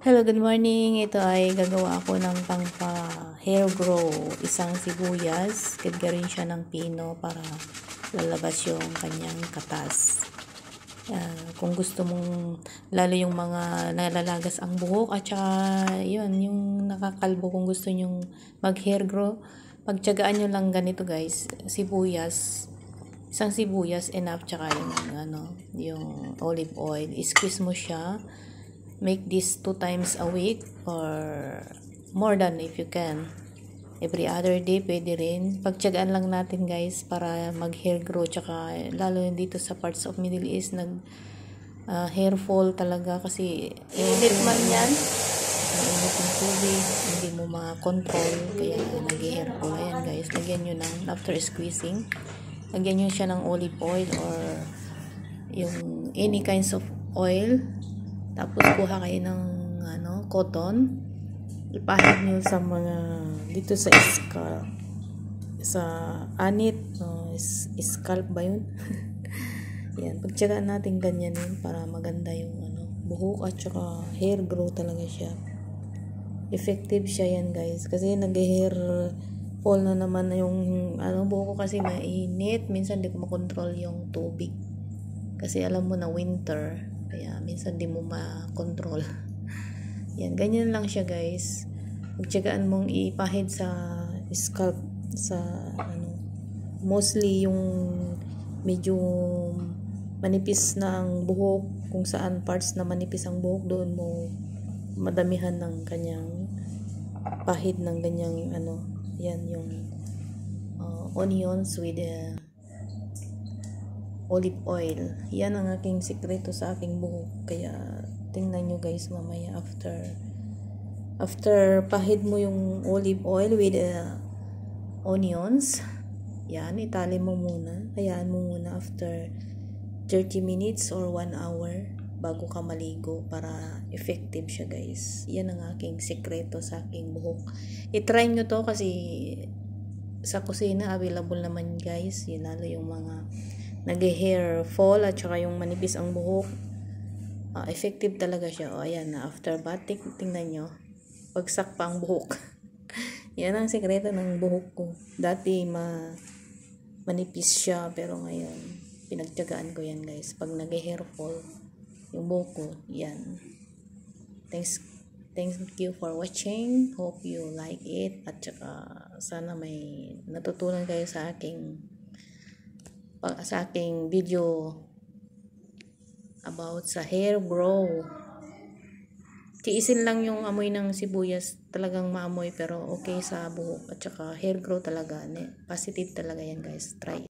Hello, good morning. Ito ay gagawa ako ng hair grow. Isang sibuyas. Kagya rin siya ng pino para lalabas yung kanyang katas. Kung gusto mong, lalo yung mga nalalagas ang buhok at saka yun, yung nakakalbo, kung gusto nyong mag hair grow, pagtyagaan nyo lang ganito guys, sibuyas. Isang sibuyas enough, tsaka yung olive oil. Squeeze mo siya. Make this 2 times a week or more than if you can. Every other day pwede rin. Pagtyagaan lang natin guys para mag hair grow, tsaka lalo dito sa parts of Middle East hair fall talaga kasi init man yan. Init ng tubig, hindi mo ma-control kaya nag-hair fall. Ayan guys, lagyan nyo ng, after squeezing, lagyan nyo siya ng olive oil or yung any kinds of oil. Tapos kuha kayo ng cotton, ipahid nyo sa mga dito sa anit, scalp ba yun? Yan, pagtyagaan natin ganyan yun para maganda yung buhok at saka hair grow talaga siya. Effective siya yan guys, kasi nag-hair fall na naman yung buhok ko kasi mainit, minsan di ko makontrol yung tubig kasi alam mo na winter, kaya minsan di mo ma-control. Yan, ganyan lang siya guys. Pagtyagaan mong ipahid sa scalp, sa mostly yung medyo manipis na ang buhok, kung saan parts na manipis ang buhok, doon mo madamihan ng kanyang pahid ng ganyang yan yung onions with olive oil. Yan ang aking sikreto sa aking buhok. Kaya tingnan nyo guys mamaya after pahid mo yung olive oil with onions, yan, itali mo muna, hayaan mo muna after 30 minutes or 1 hour bago ka maligo para effective siya guys. Yan ang aking sikreto sa aking buhok. I-try nyo to kasi sa kusina available naman guys. Yun, lalo yung mga nag-hair fall at saka yung manipis ang buhok, effective talaga siya. O ayan na, after batik, tingnan nyo, pagsak pa ang buhok. Yan ang sekreto ng buhok ko. Dati manipis siya, pero ngayon pinagtyagaan ko yan guys. Pag nag-hair fall yung buhok ko, yan. Thank you for watching. Hope you like it, at saka sana may natutunan kayo sa aking video about sa hair grow. Tiisin lang yung amoy ng sibuyas, talagang maamoy pero okay sa buhok at saka hair grow talaga. Positive talaga yan guys. Try.